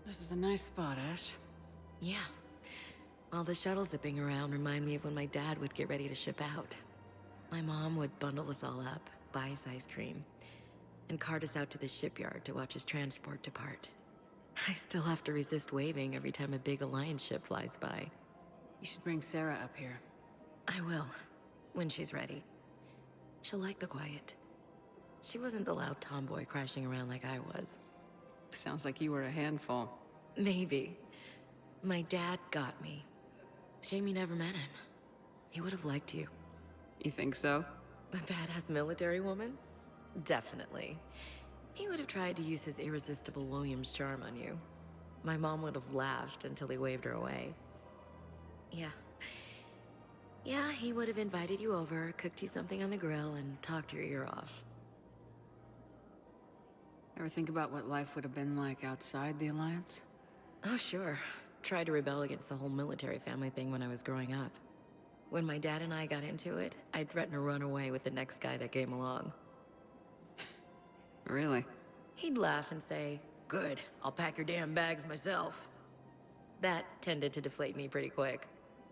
This is a nice spot, Ash. Yeah. All the shuttles zipping around remind me of when my dad would get ready to ship out. My mom would bundle us all up, buy us ice cream, and cart us out to the shipyard to watch his transport depart. I still have to resist waving every time a big Alliance ship flies by. You should bring Sarah up here. I will, when she's ready. She'll like the quiet. She wasn't the loud tomboy crashing around like I was. Sounds like you were a handful. Maybe. My dad got me. Shame you never met him. He would have liked you. You think so? A badass military woman? Definitely. He would have tried to use his irresistible Williams charm on you. My mom would have laughed until he waved her away. Yeah. Yeah, he would have invited you over, cooked you something on the grill, and talked your ear off. Ever think about what life would have been like outside the Alliance? Oh, sure. Tried to rebel against the whole military family thing when I was growing up. When my dad and I got into it, I'd threaten to run away with the next guy that came along. Really? He'd laugh and say, "Good, I'll pack your damn bags myself." That tended to deflate me pretty quick.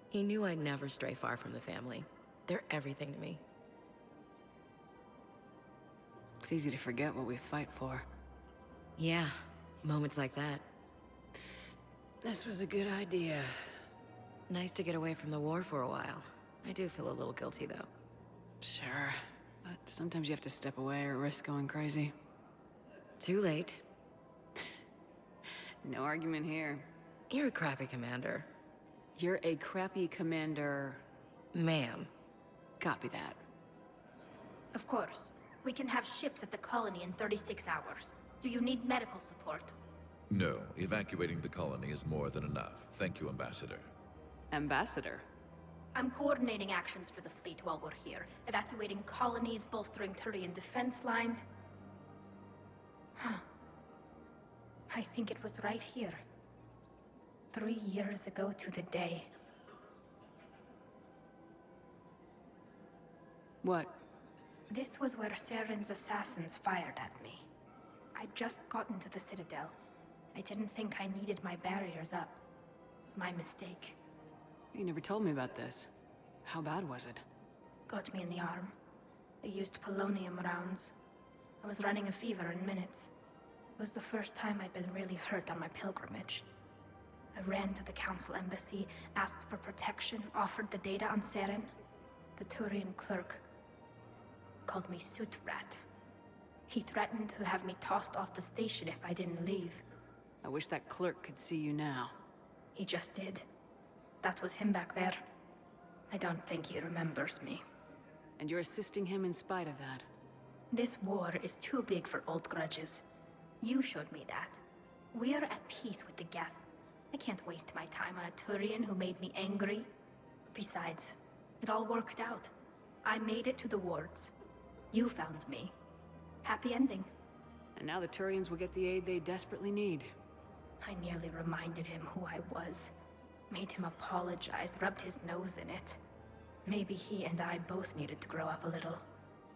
He knew I'd never stray far from the family. They're everything to me. It's easy to forget what we fight for. Yeah, moments like that. This was a good idea. Nice to get away from the war for a while. I do feel a little guilty, though. Sure, but sometimes you have to step away or risk going crazy. Too late. No argument here. You're a crappy commander. You're a crappy commander. Ma'am. Copy that. Of course. We can have ships at the colony in 36 hours. Do you need medical support? No, evacuating the colony is more than enough. Thank you, Ambassador. Ambassador? I'm coordinating actions for the fleet while we're here. Evacuating colonies, bolstering Turian defense lines. Huh. I think it was right here. 3 years ago to the day. What? This was where Saren's assassins fired at me. I'd just gotten to the Citadel. I didn't think I needed my barriers up. My mistake. You never told me about this. How bad was it? Got me in the arm. They used polonium rounds. I was running a fever in minutes. It was the first time I'd been really hurt on my pilgrimage. I ran to the Council embassy, asked for protection, offered the data on Saren. The Turian clerk called me Soot Rat. He threatened to have me tossed off the station if I didn't leave. I wish that clerk could see you now. He just did. That was him back there. I don't think he remembers me. And you're assisting him in spite of that. This war is too big for old grudges. You showed me that. We are at peace with the Geth. I can't waste my time on a Turian who made me angry. Besides, it all worked out. I made it to the wards. You found me. Happy ending. And now the Turians will get the aid they desperately need. I nearly reminded him who I was. Made him apologize, rubbed his nose in it. Maybe he and I both needed to grow up a little.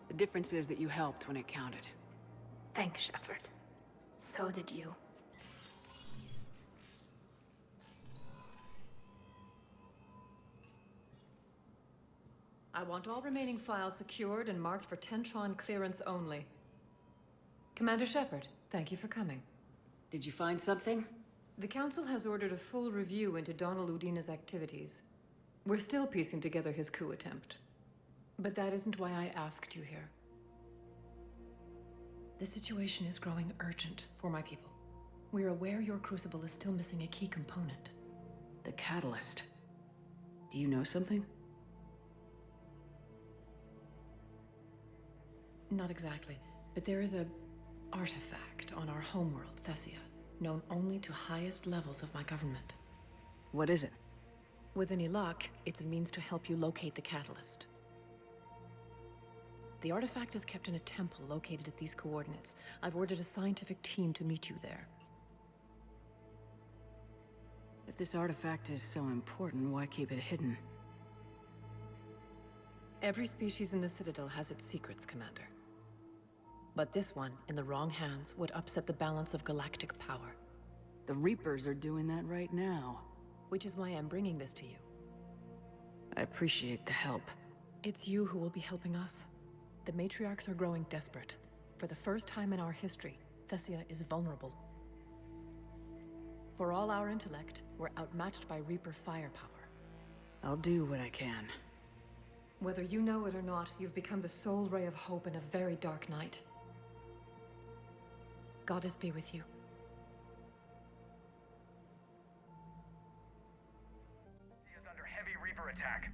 The difference is that you helped when it counted. Thanks, Shepard. So did you. I want all remaining files secured and marked for Tentron clearance only. Commander Shepard, thank you for coming. Did you find something? The Council has ordered a full review into Donald Udina's activities. We're still piecing together his coup attempt. But that isn't why I asked you here. The situation is growing urgent for my people. We're aware your crucible is still missing a key component. The catalyst. Do you know something? Not exactly, but there is a artefact on our homeworld, Thessia, known only to highest levels of my government. What is it? With any luck, it's a means to help you locate the catalyst. The artifact is kept in a temple located at these coordinates. I've ordered a scientific team to meet you there. If this artifact is so important, why keep it hidden? Every species in the Citadel has its secrets, Commander. But this one, in the wrong hands, would upset the balance of galactic power. The Reapers are doing that right now. Which is why I'm bringing this to you. I appreciate the help. It's you who will be helping us. The matriarchs are growing desperate. For the first time in our history, Thessia is vulnerable. For all our intellect, we're outmatched by Reaper firepower. I'll do what I can. Whether you know it or not, you've become the sole ray of hope in a very dark night. Goddess be with you. Is under heavy Reaper attack.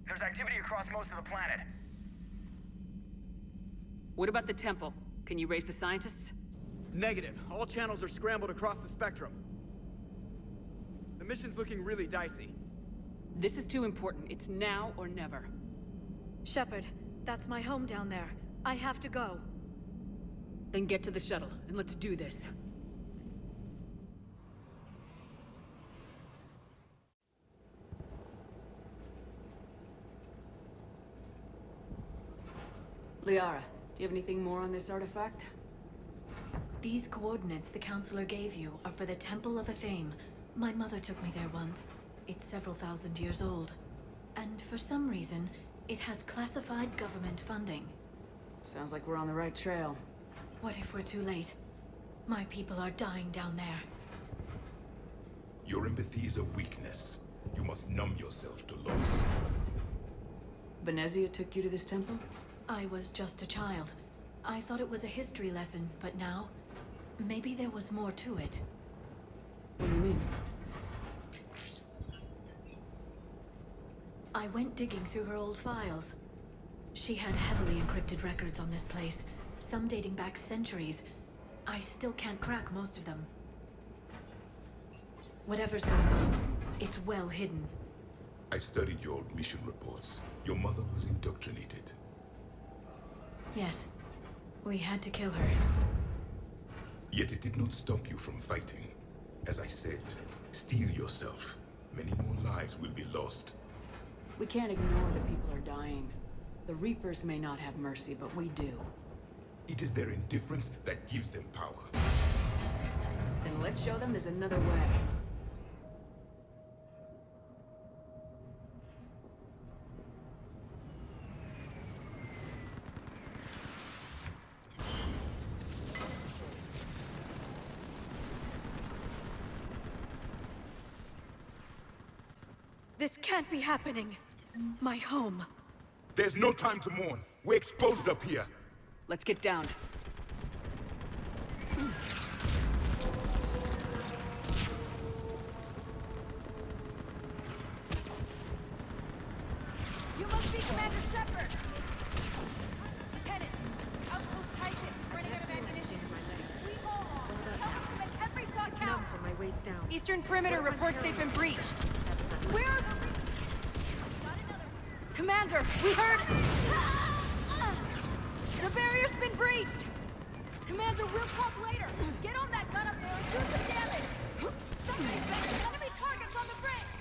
There's activity across most of the planet. What about the temple? Can you raise the scientists? Negative. All channels are scrambled across the spectrum. The mission's looking really dicey. This is too important. It's now or never. Shepard, that's my home down there. I have to go. Then get to the shuttle, and let's do this. Liara, do you have anything more on this artifact? These coordinates the Counselor gave you are for the Temple of Athame. My mother took me there once. It's several thousand years old. And for some reason, it has classified government funding. Sounds like we're on the right trail. What if we're too late? My people are dying down there. Your empathy is a weakness. You must numb yourself to loss. Benezia took you to this temple? I was just a child. I thought it was a history lesson, but now, maybe there was more to it. What do you mean? I went digging through her old files. She had heavily encrypted records on this place, some dating back centuries. I still can't crack most of them. Whatever's going on, it's well hidden. I've studied your old mission reports. Your mother was indoctrinated. Yes, we had to kill her. Yet it did not stop you from fighting. As I said, steel yourself. Many more lives will be lost. We can't ignore that people are dying. The Reapers may not have mercy, but we do. It is their indifference that gives them power. Then let's show them there's another way. This can't be happening. My home. There's no time to mourn. We're exposed up here. Let's get down. You must be Commander Shepard! Lieutenant, outpost Titan, running out of ammunition. We all are. Help us to make every shot count! From my waist down. Eastern perimeter reports they've been breached. Where are the... Commander, we heard... The barrier's been breached! Commander, we'll talk later. Get on that gun up there and do some damage! Somebody's got enemy targets on the bridge!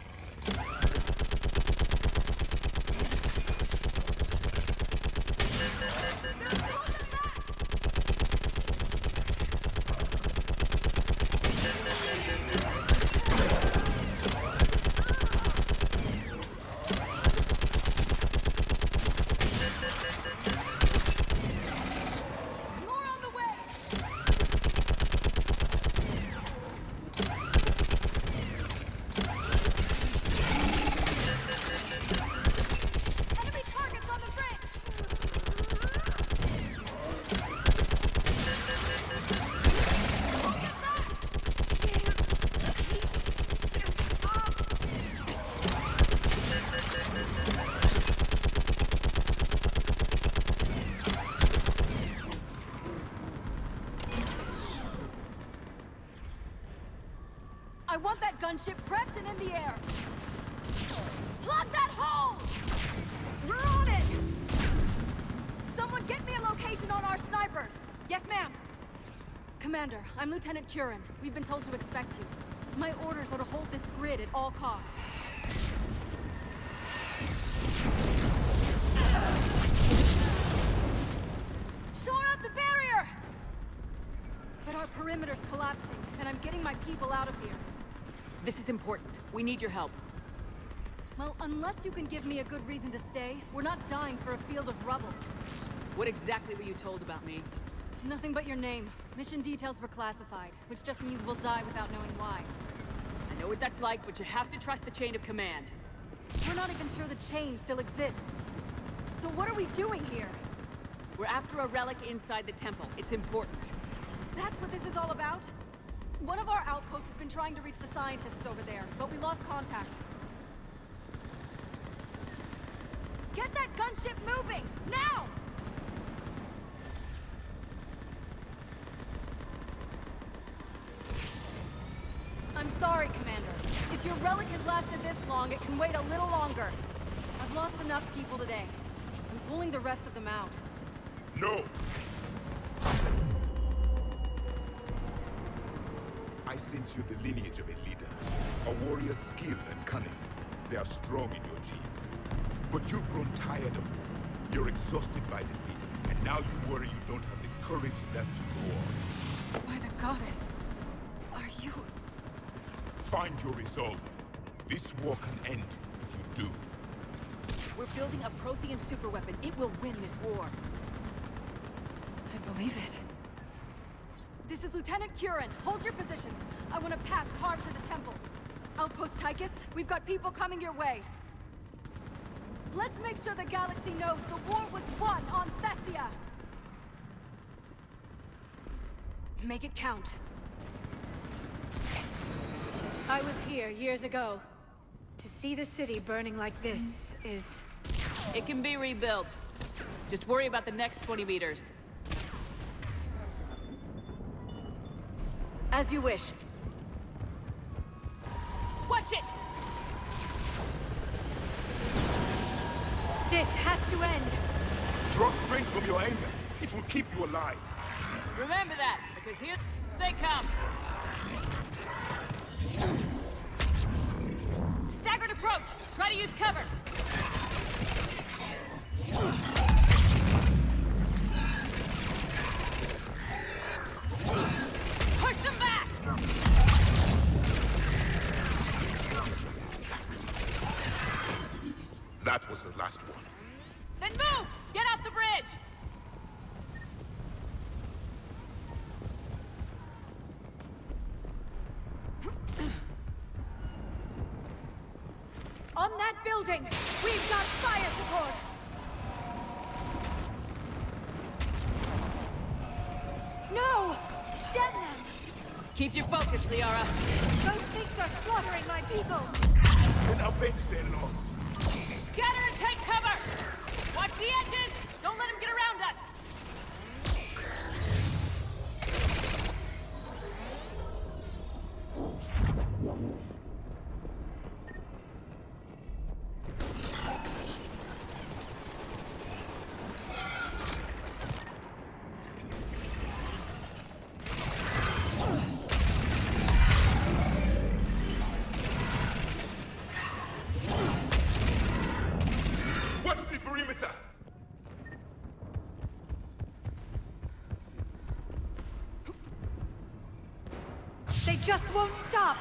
More on the way! Enemy targets on the bridge! Look at that! I want that gunship prepped and in the air. Plug that hole! We're on it! Someone get me a location on our snipers. Yes, ma'am. Commander, I'm Lieutenant Curran. We've been told to expect you. My orders are to hold this grid at all costs. Shore up the barrier! But our perimeter's collapsing, and I'm getting my people out of here. This is important. We need your help. Well, unless you can give me a good reason to stay, we're not dying for a field of rubble. What exactly were you told about me? Nothing but your name. Mission details were classified, which just means we'll die without knowing why. I know what that's like, but you have to trust the chain of command. We're not even sure the chain still exists. So what are we doing here? We're after a relic inside the temple. It's important. That's what this is all about? One of our outposts has been trying to reach the scientists over there, but we lost contact. Get that gunship moving! Now! I'm sorry, Commander. If your relic has lasted this long, it can wait a little longer. I've lost enough people today. I'm pulling the rest of them out. No! I sense you're the lineage of a leader. A warrior's skill and cunning. They are strong in your genes. But you've grown tired of war. You're exhausted by defeat, and now you worry you don't have the courage left to go on. By the goddess, are you... Find your resolve. This war can end if you do. We're building a Prothean superweapon. It will win this war. I believe it. This is Lieutenant Curran. Hold your positions. I want a path carved to the temple. Outpost Tychus, we've got people coming your way. Let's make sure the galaxy knows the war was won on Thessia! Make it count. I was here years ago. To see the city burning like this is... It can be rebuilt. Just worry about the next 20 meters. As you wish. Watch it! This has to end! Draw strength from your anger. It will keep you alive. Remember that, because here they come. Staggered approach! Try to use cover! Push them back! That was the last one. Then move! Get off the bridge! On that building, we've got fire support! No! Damn them! Keep your focus, Liara. Those things are slaughtering my people! And avenge their loss. Scatter and take cover! Watch the edges! Don't let them get around us! What's the perimeter? They just won't stop!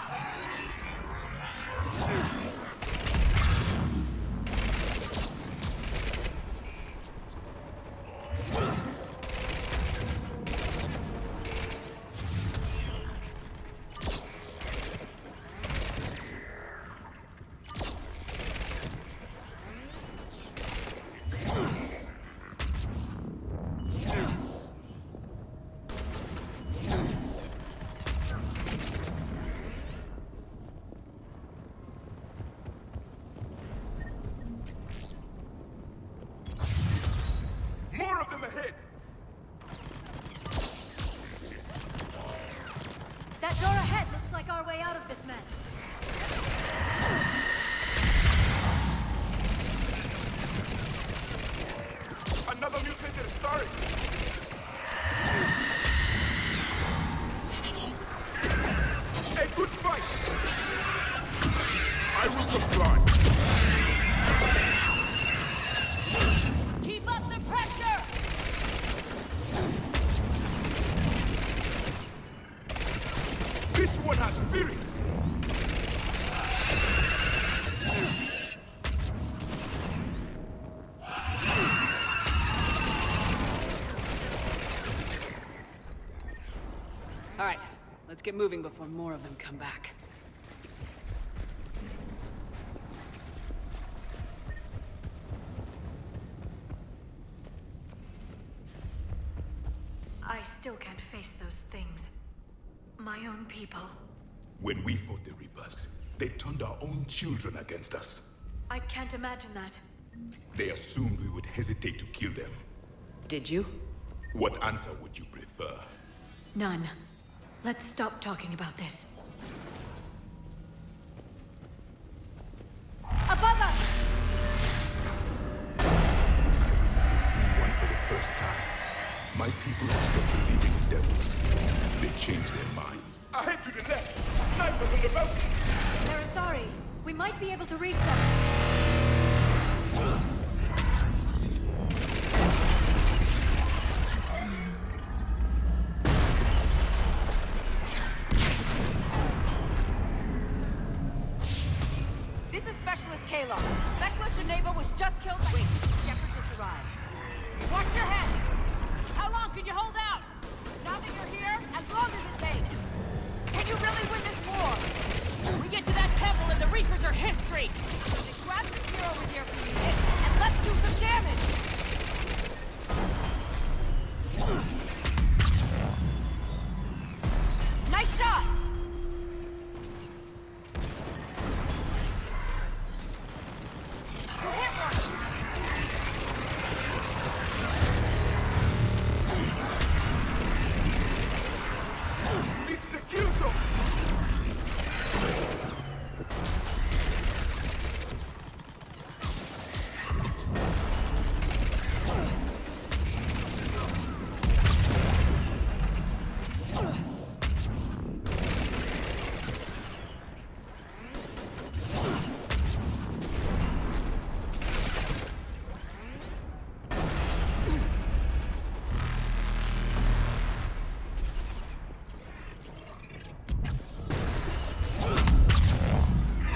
More of them ahead! That door ahead looks like our way out of this mess. Another mutated asari! A good fight! I will comply. Keep up the pressure! This All right, let's get moving before more of them come back. I still can't face those things. My own people. When we fought the Reapers, they turned our own children against us. I can't imagine that. They assumed we would hesitate to kill them. Did you? What answer would you prefer? None. Let's stop talking about this. Above us! I see one for the first time. My people have stopped believing in devils. They changed their mind. Ahead to the left! Snipers on the mountain! They're asari. We might be able to reach them. This is Specialist Kayla. Specialist Geneva was just killed. Wait, Shepard just arrived. Watch your head! How long can you hold out? Now that you're here, as long as it takes. Can you really win this war? We get to that temple and the Reapers are history. They grab some gear over here if you need it, and let's do some damage. Nice shot! You hit one! This is a kill zone!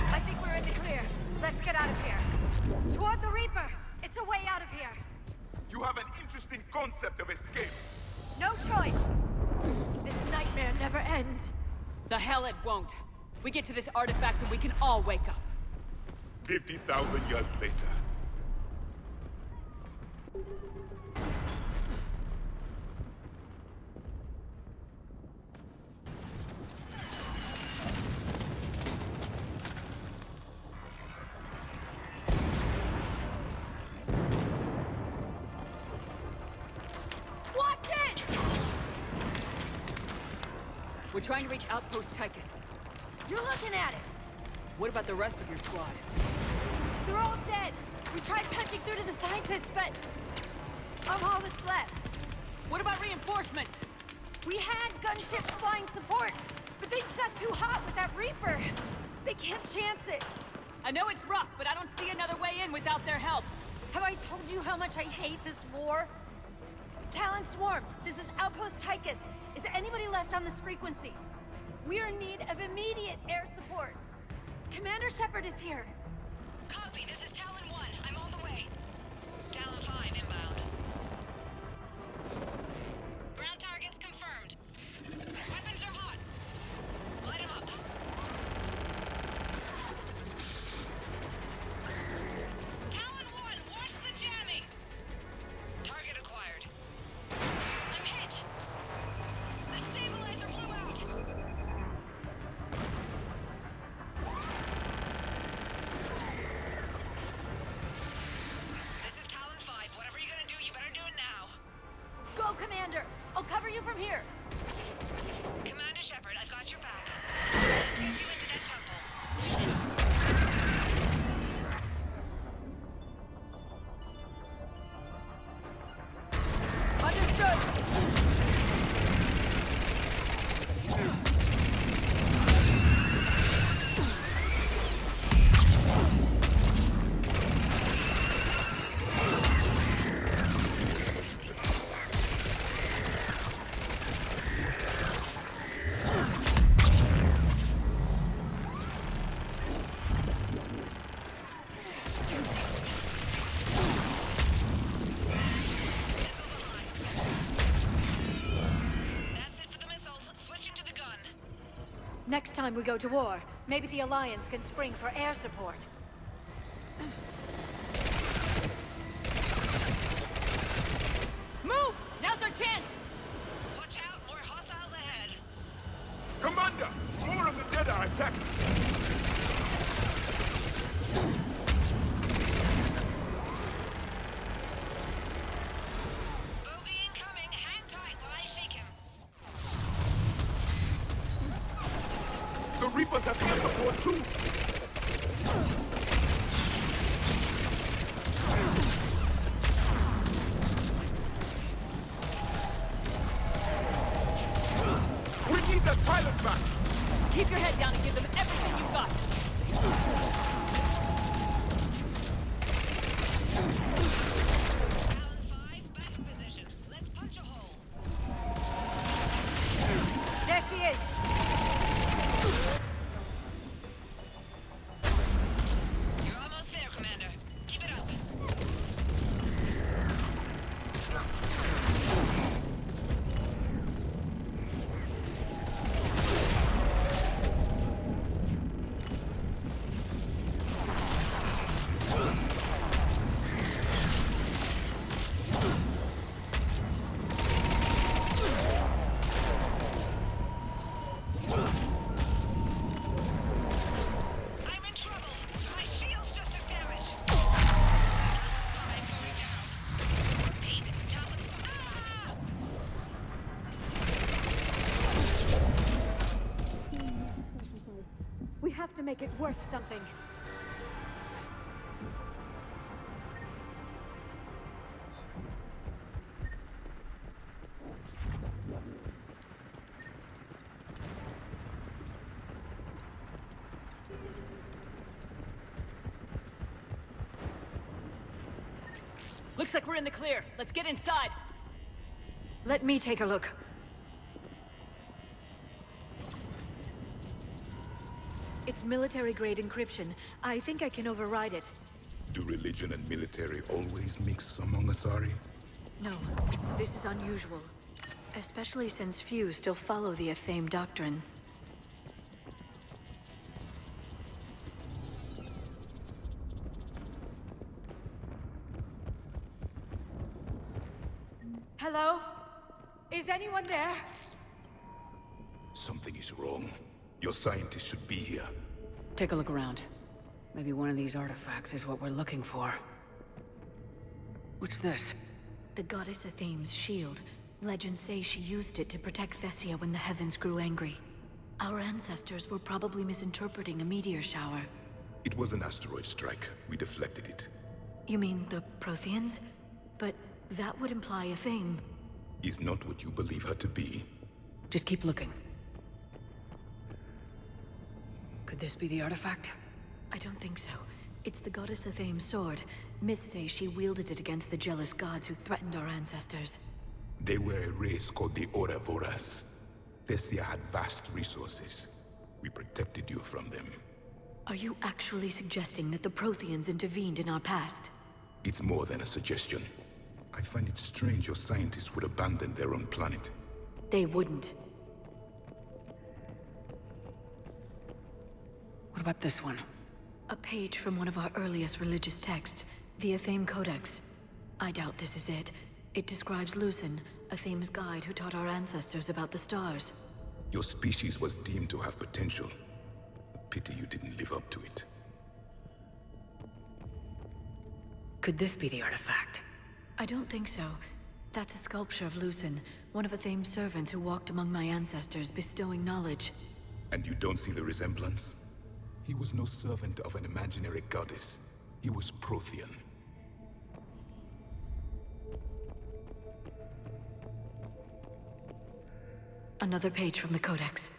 I think we're in the clear. Let's get out of here. Toward the Reaper. It's a way out of here. You have an interesting concept of escape. No choice. This nightmare never ends. The hell it won't. We get to this artifact and we can all wake up. 50,000 years later. Watch it! We're trying to reach Outpost Tychus. You're looking at it. What about the rest of your squad? They're all dead. We tried punching through to the scientists, but I'm all that's left. What about reinforcements? We had gunships flying support, but things got too hot with that Reaper. They can't chance it. I know it's rough, but I don't see another way in without their help. Have I told you how much I hate this war? Talon Swarm, this is Outpost Tychus. Is anybody left on this frequency? We are in need of immediate air support. Commander Shepard is here. Copy, this is Talon 1. I'm on the way. Talon 5 inbound. Ground targets confirmed. Weapons are hot. Light them up. Talon 1, watch the jamming! Target acquired. I'm hit! The stabilizer blew out! This is Talon 5. Whatever you're gonna do, you better do it now. Go, Commander! I'll cover you from here. Commander Shepard, I've got your back. Let's get you into that temple. Understood! Next time we go to war, maybe the Alliance can spring for air support. Move! Now's our chance! Watch out, more hostiles ahead. Commander! More of the dead are attacking! Bogey incoming. Hang tight while I shake him. The Reapers have air support too! We need that pilot back! Keep your head down and give them everything you've got. Talon 5, back in position. Let's punch a hole. There she is! You're almost there, Commander. Keep it up. I'm in trouble. My shields just took damage. Talon 5 going down. Repeat, Talon 5. We have to make it worth something. Looks like we're in the clear. Let's get inside. Let me take a look. It's military-grade encryption. I think I can override it. Do religion and military always mix among Asari? No, this is unusual. Especially since few still follow the Athame doctrine. Hello? Is anyone there? Something is wrong. Your scientists should be here. Take a look around. Maybe one of these artifacts is what we're looking for. What's this? The goddess Athame's shield. Legends say she used it to protect Thessia when the heavens grew angry. Our ancestors were probably misinterpreting a meteor shower. It was an asteroid strike. We deflected it. You mean the Protheans? But that would imply Athame. Is not what you believe her to be. Just keep looking. Could this be the artifact? I don't think so. It's the goddess Athame's sword. Myths say she wielded it against the jealous gods who threatened our ancestors. They were a race called the Voras. Thessia had vast resources. We protected you from them. Are you actually suggesting that the Protheans intervened in our past? It's more than a suggestion. I find it strange your scientists would abandon their own planet. They wouldn't. What about this one? A page from one of our earliest religious texts, the Athame Codex. I doubt this is it. It describes Lucen, Athame's guide who taught our ancestors about the stars. Your species was deemed to have potential. A pity you didn't live up to it. Could this be the artifact? I don't think so. That's a sculpture of Lucen, one of Athame's servants who walked among my ancestors, bestowing knowledge. And you don't see the resemblance? He was no servant of an imaginary goddess. He was Prothean. Another page from the Codex.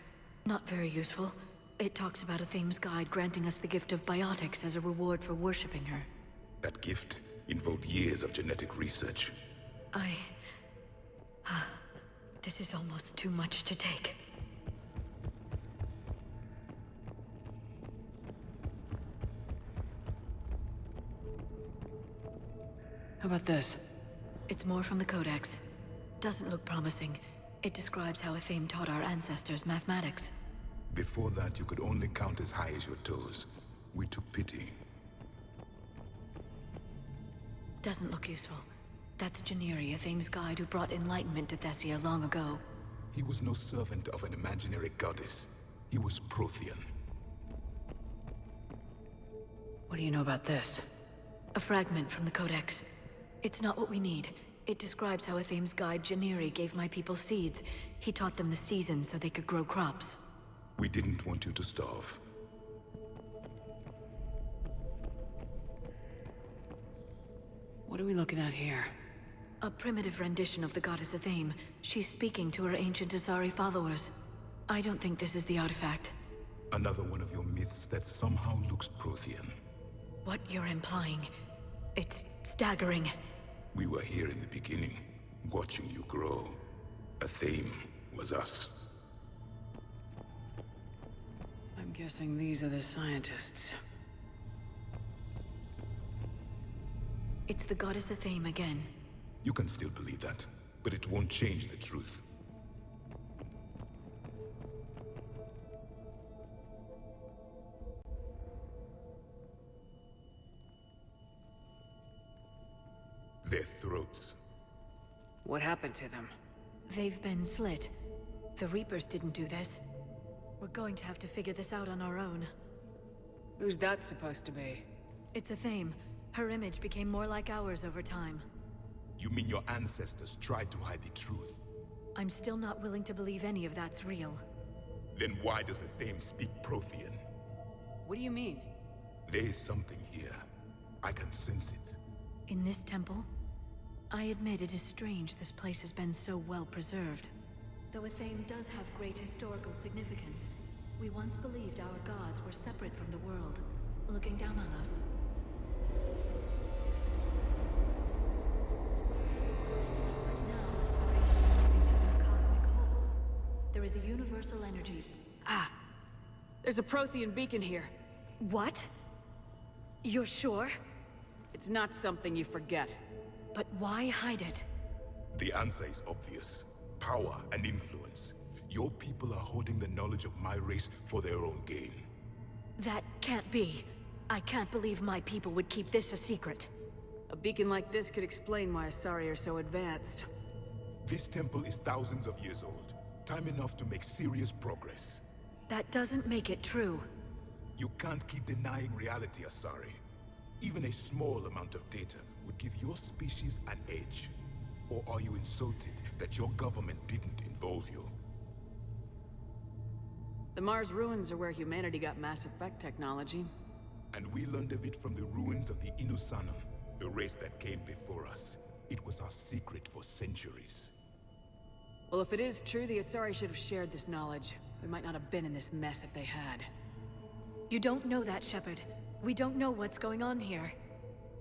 Not very useful. It talks about Athame's guide granting us the gift of biotics as a reward for worshipping her. That gift involved years of genetic research. This is almost too much to take. How about this? It's more from the Codex. Doesn't look promising. It describes how Athame taught our ancestors mathematics. Before that, you could only count as high as your toes. We took pity. Doesn't look useful. That's Janiri, a Thames guide who brought enlightenment to Thessia long ago. He was no servant of an imaginary goddess. He was Prothean. What do you know about this? A fragment from the Codex. It's not what we need. It describes how a Thames guide, Janiri, gave my people seeds. He taught them the seasons so they could grow crops. We didn't want you to starve. What are we looking at here? A primitive rendition of the goddess Athame. She's speaking to her ancient Asari followers. I don't think this is the artifact. Another one of your myths that somehow looks Prothean. What you're implying, it's staggering. We were here in the beginning, watching you grow. Athame was us. I'm guessing these are the scientists. It's the goddess Athame again. You can still believe that, but it won't change the truth. Their throats. What happened to them? They've been slit. The Reapers didn't do this. We're going to have to figure this out on our own. Who's that supposed to be? It's Athame. Her image became more like ours over time. You mean your ancestors tried to hide the truth? I'm still not willing to believe any of that's real. Then why does Athame speak Prothean? What do you mean? There is something here. I can sense it. In this temple? I admit it is strange this place has been so well preserved. Though Athame does have great historical significance, we once believed our gods were separate from the world, looking down on us. But now Asari is serving as our cosmic whole. There is a universal energy. Ah! There's a Prothean beacon here. What? You're sure? It's not something you forget. But why hide it? The answer is obvious. Power and influence. Your people are holding the knowledge of my race for their own gain. That can't be. I can't believe my people would keep this a secret. A beacon like this could explain why Asari are so advanced. This temple is thousands of years old. Time enough to make serious progress. That doesn't make it true. You can't keep denying reality, Asari. Even a small amount of data would give your species an edge. Or are you insulted that your government didn't involve you? The Mars ruins are where humanity got Mass Effect technology. And we learned of it from the ruins of the Inusanum, the race that came before us. It was our secret for centuries. Well, if it is true, the Asari should have shared this knowledge. We might not have been in this mess if they had. You don't know that, Shepard. We don't know what's going on here.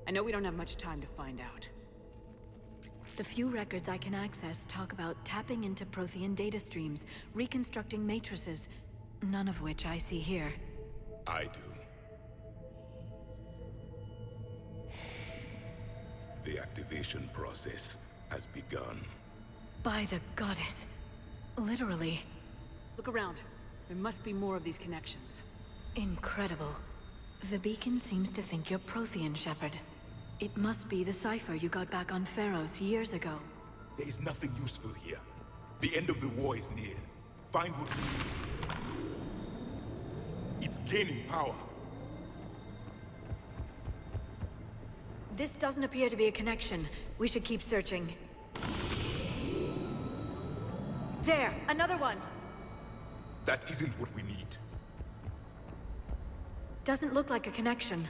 I know we don't have much time to find out. The few records I can access talk about tapping into Prothean data streams, reconstructing matrices, none of which I see here. I do. The activation process has begun. By the goddess. Literally. Look around. There must be more of these connections. Incredible. The beacon seems to think you're Prothean, Shepard. It must be the cipher you got back on Pharos years ago. There is nothing useful here. The end of the war is near. Find what we need. It's gaining power. This doesn't appear to be a connection. We should keep searching. There! Another one! That isn't what we need. Doesn't look like a connection.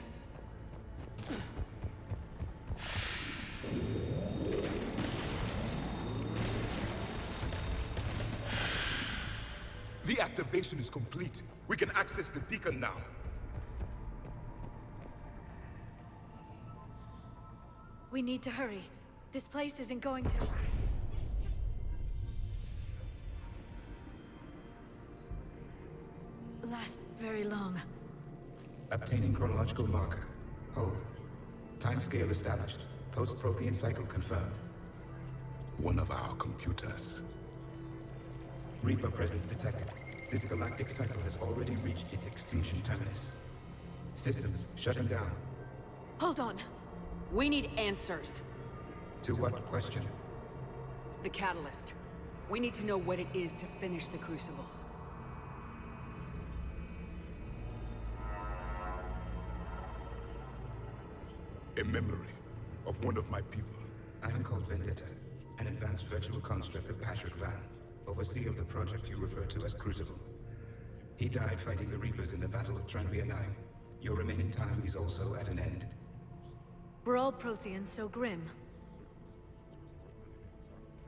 The activation is complete. We can access the beacon now. We need to hurry. This place isn't going to... last very long. Obtaining chronological marker. Hold. Timescale established. Post-Prothean cycle confirmed. One of our computers. Reaper presence detected. This galactic cycle has already reached its extinction terminus. Systems shutting down. Hold on. We need answers. To what question? The catalyst. We need to know what it is to finish the Crucible. A memory of one of my people. I am called Vendetta, an advanced virtual construct of Patrick Van, overseer of the project you refer to as Crucible. He died fighting the Reapers in the Battle of Tranvia 9. Your remaining time is also at an end. Were all Protheans so grim?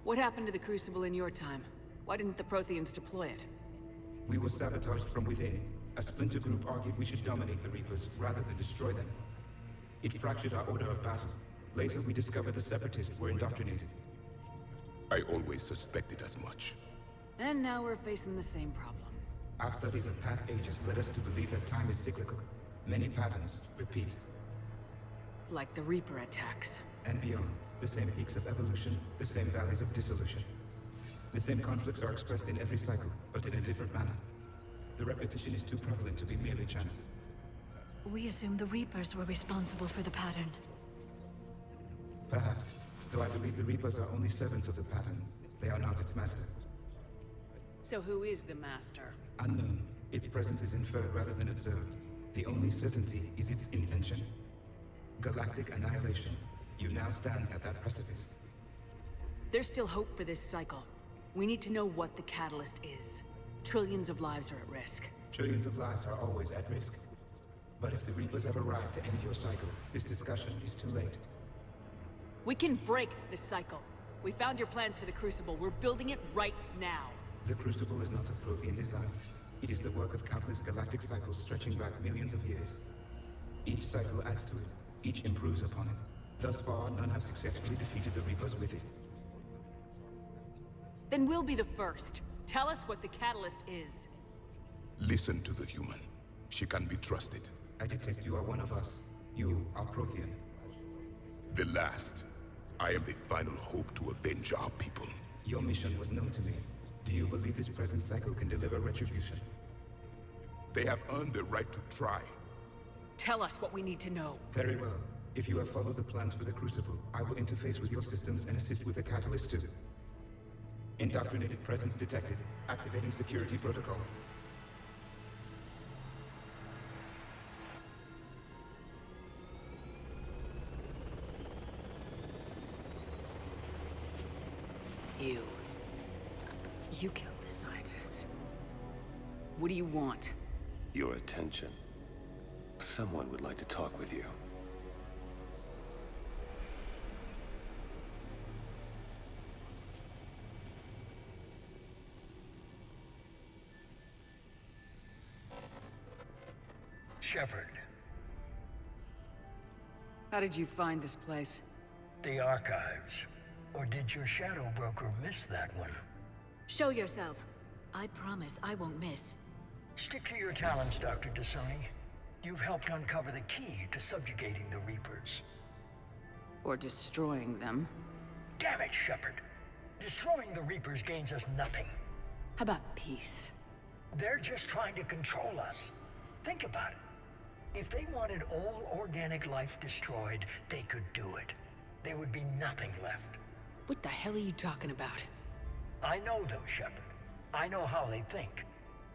What happened to the Crucible in your time? Why didn't the Protheans deploy it? We were sabotaged from within. A splinter group argued we should dominate the Reapers rather than destroy them. It fractured our order of battle. Later, we discovered the Separatists were indoctrinated. I always suspected as much. And now we're facing the same problem. Our studies of past ages led us to believe that time is cyclical. Many patterns repeat. Like the Reaper attacks. And beyond, the same peaks of evolution, the same valleys of dissolution. The same conflicts are expressed in every cycle, but in a different manner. The repetition is too prevalent to be merely chance. We assumed the Reapers were responsible for the pattern. Perhaps, though I believe the Reapers are only servants of the pattern. They are not its master. So who is the Master? Unknown. Its presence is inferred rather than observed. The only certainty is its intention. Galactic annihilation. You now stand at that precipice. There's still hope for this cycle. We need to know what the catalyst is. Trillions of lives are at risk. Trillions of lives are always at risk. But if the Reapers have arrived to end your cycle, this discussion is too late. We can break this cycle. We found your plans for the Crucible. We're building it right now. The Crucible is not of Prothean design. It is the work of countless galactic cycles stretching back millions of years. Each cycle adds to it. Each improves upon it. Thus far, none have successfully defeated the Reapers with it. Then we'll be the first. Tell us what the catalyst is. Listen to the human. She can be trusted. I detect you are one of us. You are Prothean. The last. I am the final hope to avenge our people. Your mission was known to me. Do you believe this present cycle can deliver retribution? They have earned the right to try. Tell us what we need to know. Very well. If you have followed the plans for the Crucible, I will interface with your systems and assist with the catalyst too. Indoctrinated presence detected. Activating security protocol. You killed the scientists. What do you want? Your attention. Someone would like to talk with you. Shepard. How did you find this place? The archives. Or did your shadow broker miss that one? Show yourself. I promise I won't miss. Stick to your talents, Dr. D'Soni. You've helped uncover the key to subjugating the Reapers. Or destroying them. Damn it, Shepard. Destroying the Reapers gains us nothing. How about peace? They're just trying to control us. Think about it. If they wanted all organic life destroyed, they could do it. There would be nothing left. What the hell are you talking about? I know them, Shepard. I know how they think.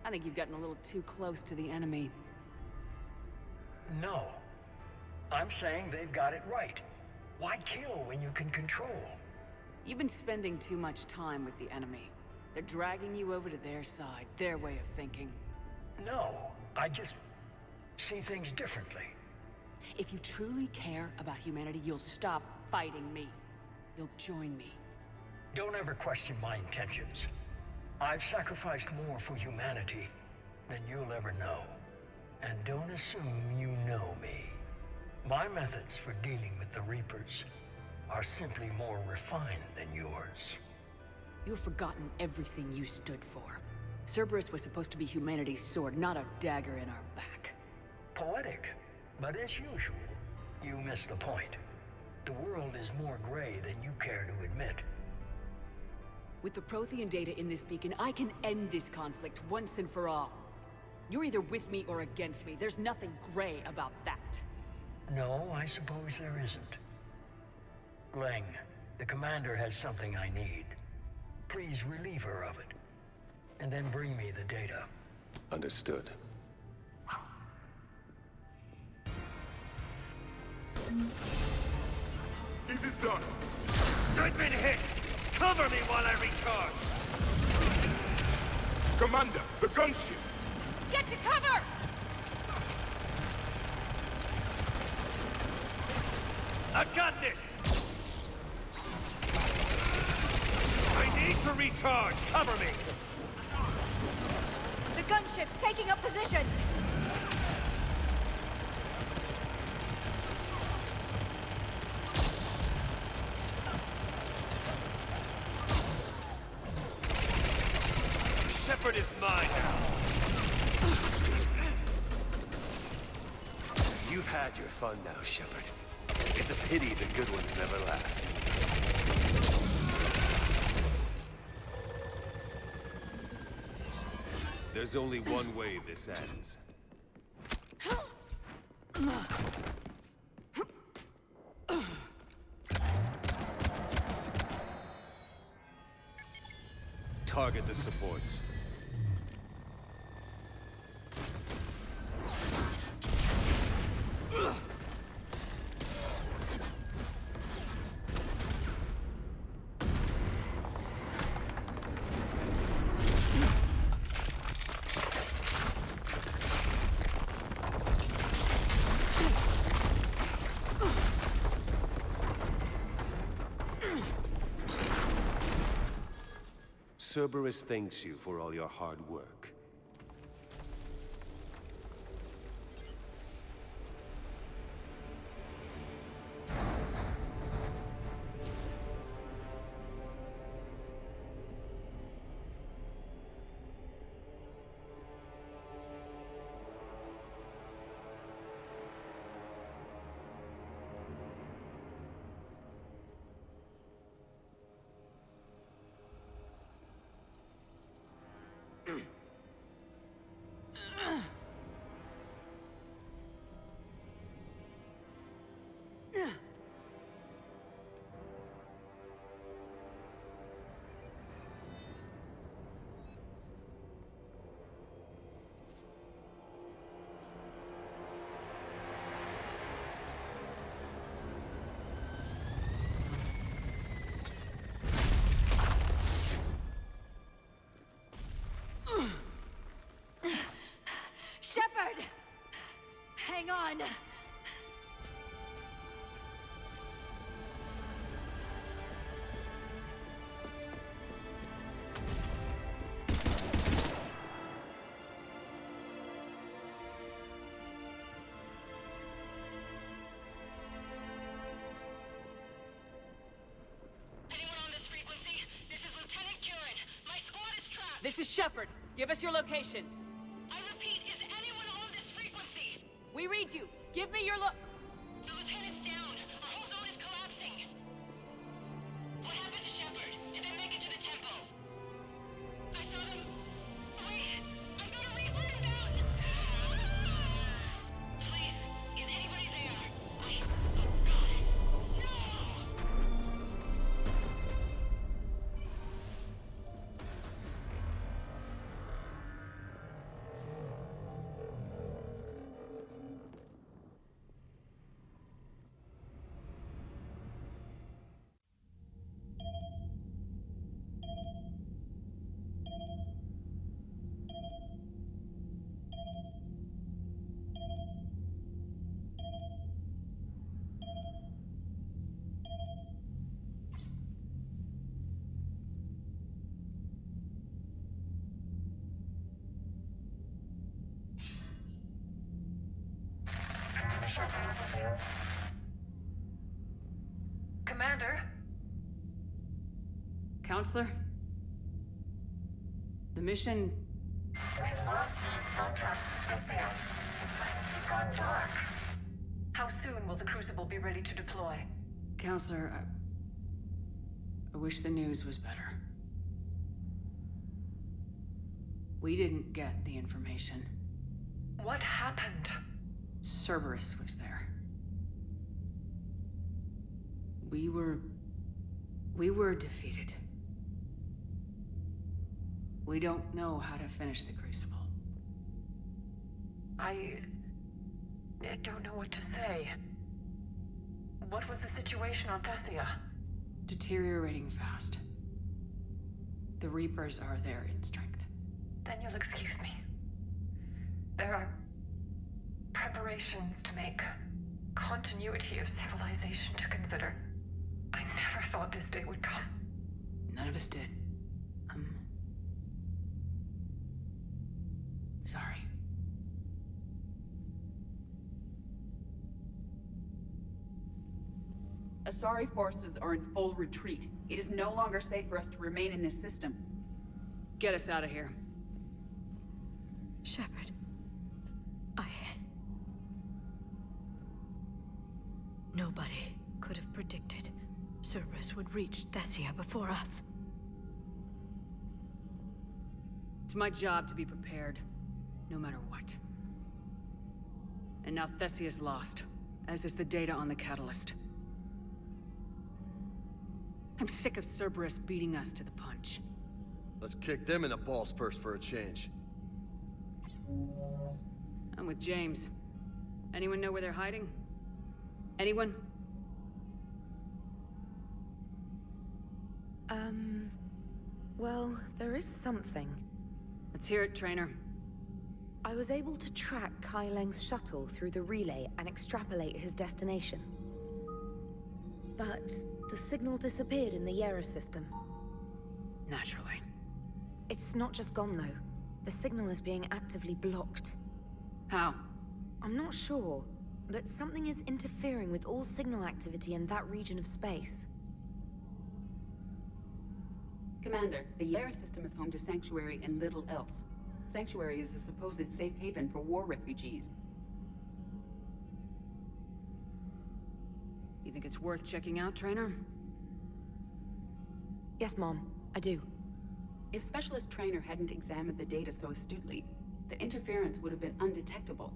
I think you've gotten a little too close to the enemy. No. I'm saying they've got it right. Why kill when you can control? You've been spending too much time with the enemy. They're dragging you over to their side, their way of thinking. No, I just see things differently. If you truly care about humanity, you'll stop fighting me. You'll join me. Don't ever question my intentions. I've sacrificed more for humanity than you'll ever know. And don't assume you know me. My methods for dealing with the Reapers are simply more refined than yours. You've forgotten everything you stood for. Cerberus was supposed to be humanity's sword, not a dagger in our back. Poetic, but as usual, you miss the point. The world is more gray than you care to admit. With the Prothean data in this beacon, I can end this conflict once and for all. You're either with me or against me. There's nothing gray about that. No, I suppose there isn't. Leng, the commander has something I need. Please relieve her of it. And then bring me the data. Understood. It is done. I've been hit! Cover me while I recharge! Commander, the gunship! Get to cover! I've got this! I need to recharge! Cover me! The gunship's taking up position! Shepard is mine now! You've had your fun now, Shepard. It's a pity the good ones never last. There's only one way this ends. Target the supports. Cerberus thanks you for all your hard work. Shepard! Hang on! This is Shepard. Give us your location. I repeat, is anyone on this frequency? We read you. Give me your The lieutenant's down. Our whole zone is collapsing. What happened to Shepard? Did they make it to the temple? I saw them. Wait, I've got a Reaper inbound. Please, is anybody there? Oh, goddess. No! Commander? Counselor? The mission... We've lost contact with Thessia. It's gone dark. How soon will the Crucible be ready to deploy? Counselor, I wish the news was better. We didn't get the information. What happened? Cerberus was there. We were defeated. We don't know how to finish the Crucible. I don't know what to say. What was the situation on Thessia? Deteriorating fast. The Reapers are there in strength. Then you'll excuse me. There are preparations to make, continuity of civilization to consider. I never thought this day would come. None of us did. Sorry. Asari forces are in full retreat. It is no longer safe for us to remain in this system. Get us out of here. Shepard. Nobody could have predicted Cerberus would reach Thessia before us. It's my job to be prepared, no matter what. And now Thessia's lost, as is the data on the catalyst. I'm sick of Cerberus beating us to the punch. Let's kick them in the balls first for a change. I'm with James. Anyone know where they're hiding? Anyone? Well, there is something. Let's hear it, Trainer. I was able to track Kai Leng's shuttle through the relay and extrapolate his destination. But the signal disappeared in the Yera system. Naturally. It's not just gone, though. The signal is being actively blocked. How? I'm not sure, but something is interfering with all signal activity in that region of space. Commander, the Yera system is home to Sanctuary and little else. Sanctuary is a supposed safe haven for war refugees. You think it's worth checking out, Trainer? Yes, Mom, I do. If Specialist Trainer hadn't examined the data so astutely, the interference would have been undetectable.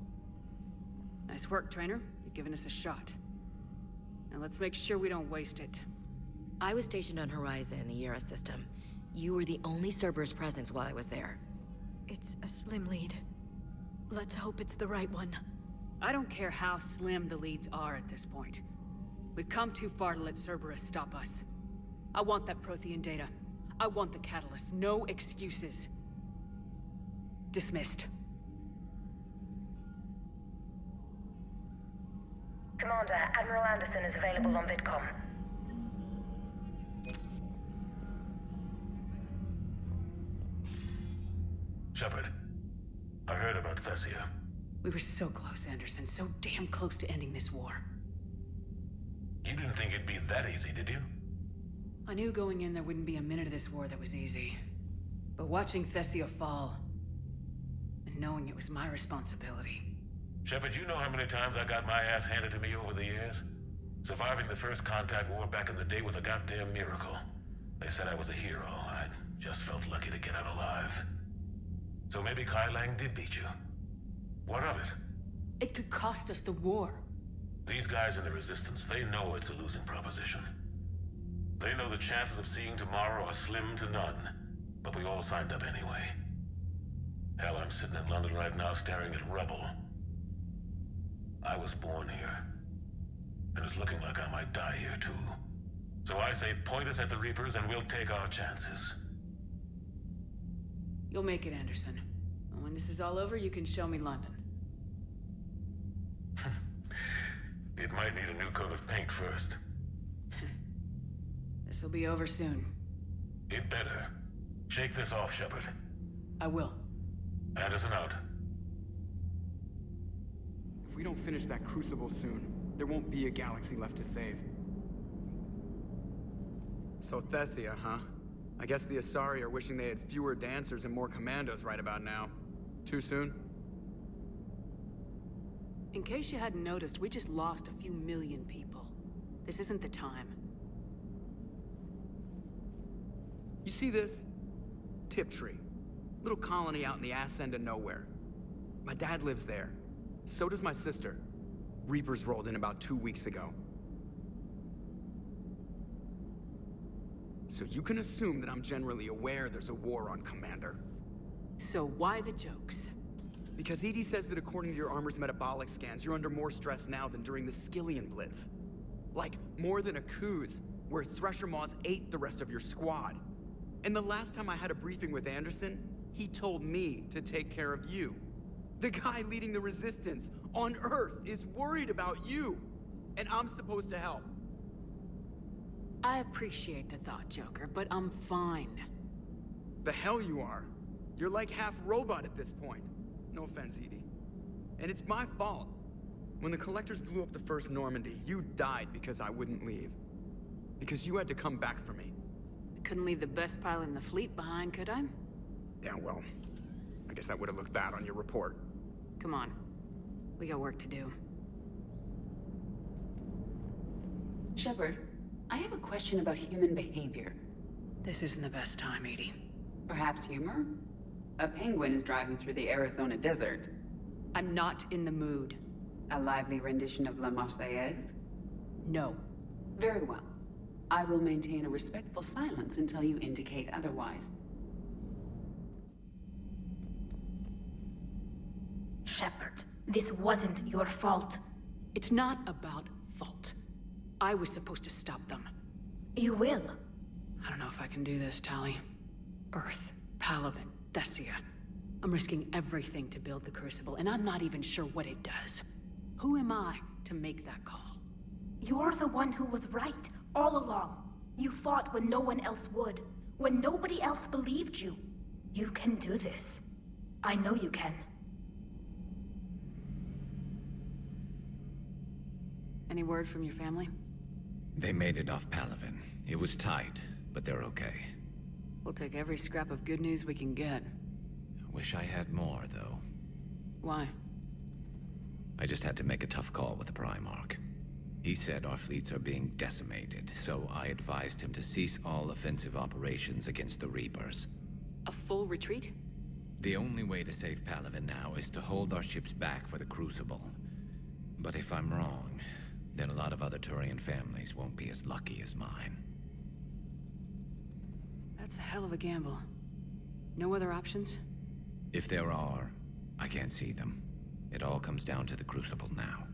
Nice work, Trainer. You've given us a shot. Now let's make sure we don't waste it. I was stationed on Horizon in the Yera system. You were the only Cerberus presence while I was there. It's a slim lead. Let's hope it's the right one. I don't care how slim the leads are at this point. We've come too far to let Cerberus stop us. I want that Prothean data. I want the catalyst. No excuses. Dismissed. Commander, Admiral Anderson is available on VidCom. Shepard, I heard about Thessia. We were so close, Anderson. So damn close to ending this war. You didn't think it'd be that easy, did you? I knew going in there wouldn't be a minute of this war that was easy. But watching Thessia fall, and knowing it was my responsibility. Shepard, you know how many times I got my ass handed to me over the years? Surviving the first contact war back in the day was a goddamn miracle. They said I was a hero. I just felt lucky to get out alive. So maybe Kai Lang did beat you. What of it? It could cost us the war. These guys in the Resistance, they know it's a losing proposition. They know the chances of seeing tomorrow are slim to none. But we all signed up anyway. Hell, I'm sitting in London right now staring at rubble. I was born here. And it's looking like I might die here too. So I say point us at the Reapers and we'll take our chances. You'll make it, Anderson. And when this is all over, you can show me London. It might need a new coat of paint first. This'll be over soon. It better. Shake this off, Shepard. I will. Anderson out. If we don't finish that Crucible soon, there won't be a galaxy left to save. So Thessia, huh? I guess the Asari are wishing they had fewer dancers and more commandos right about now. Too soon? In case you hadn't noticed, we just lost a few million people. This isn't the time. You see this? Tiptree. Little colony out in the ass end of nowhere. My dad lives there. So does my sister. Reapers rolled in about 2 weeks ago. So you can assume that I'm generally aware there's a war on, Commander. So why the jokes? Because EDI says that according to your armor's metabolic scans, you're under more stress now than during the Skillian Blitz. Like, more than a Kuz, where Thresher Maws ate the rest of your squad. And the last time I had a briefing with Anderson, he told me to take care of you. The guy leading the resistance on Earth is worried about you, and I'm supposed to help. I appreciate the thought, Joker, but I'm fine. The hell you are. You're like half robot at this point. No offense, EDI. And it's my fault. When the Collectors blew up the first Normandy, you died because I wouldn't leave. Because you had to come back for me. I couldn't leave the best pilot in the fleet behind, could I? Yeah, well, I guess that would have looked bad on your report. Come on. We got work to do. Shepard, I have a question about human behavior. This isn't the best time, EDI. Perhaps humor? A penguin is driving through the Arizona desert. I'm not in the mood. A lively rendition of La Marseillaise? No. Very well. I will maintain a respectful silence until you indicate otherwise. Shepard, this wasn't your fault. It's not about fault. I was supposed to stop them. You will. I don't know if I can do this, Tali. Earth, Palaven, Thessia. I'm risking everything to build the Crucible, and I'm not even sure what it does. Who am I to make that call? You're the one who was right, all along. You fought when no one else would, when nobody else believed you. You can do this. I know you can. Any word from your family? They made it off Palaven. It was tight, but they're okay. We'll take every scrap of good news we can get. Wish I had more, though. Why? I just had to make a tough call with the Primarch. He said our fleets are being decimated, so I advised him to cease all offensive operations against the Reapers. A full retreat? The only way to save Palaven now is to hold our ships back for the Crucible. But if I'm wrong, then a lot of other Turian families won't be as lucky as mine. That's a hell of a gamble. No other options? If there are, I can't see them. It all comes down to the Crucible now.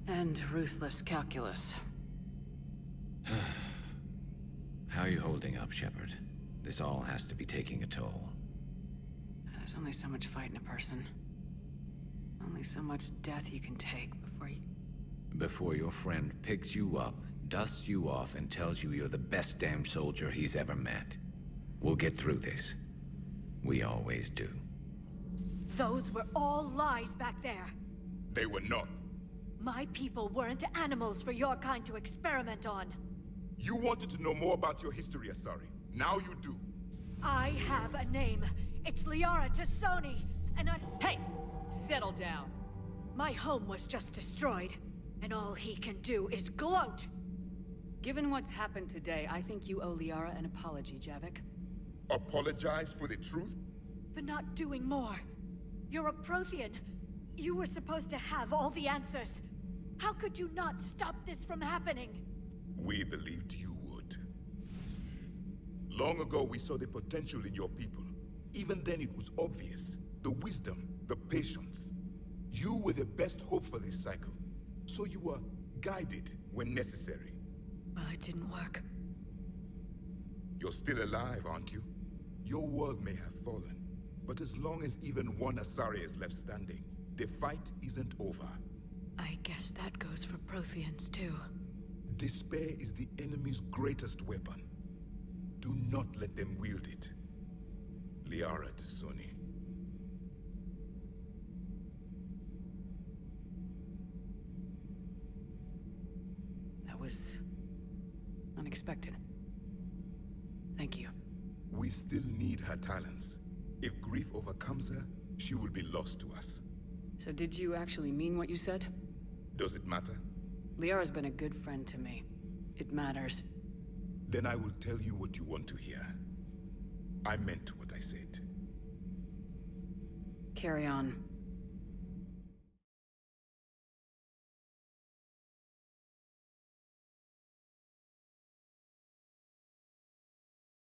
And ruthless calculus. How are you holding up, Shepard? This all has to be taking a toll. There's only so much fight in a person. Only so much death you can take before your friend picks you up, dusts you off, and tells you you're the best damn soldier he's ever met. We'll get through this. We always do. Those were all lies back there. They were not. My people weren't animals for your kind to experiment on. You wanted to know more about your history, Asari. Now you do. I have a name. It's Liara Tassoni, and I... Hey! Settle down. My home was just destroyed, and all he can do is gloat. Given what's happened today, I think you owe Liara an apology, Javic. Apologize for the truth? For not doing more. You're a Prothean. You were supposed to have all the answers. How could you not stop this from happening? We believed you would. Long ago, we saw the potential in your people. Even then, it was obvious. The wisdom, the patience. You were the best hope for this cycle. So you were guided when necessary. Well, it didn't work. You're still alive, aren't you? Your world may have fallen, but as long as even one Asari is left standing, the fight isn't over. I guess that goes for Protheans, too. Despair is the enemy's greatest weapon. Do not let them wield it. Liara Tassoni. That was... unexpected. Thank you. We still need her talents. If grief overcomes her, she will be lost to us. So did you actually mean what you said? Does it matter? Liara's been a good friend to me. It matters. Then I will tell you what you want to hear. I meant what I said. Carry on.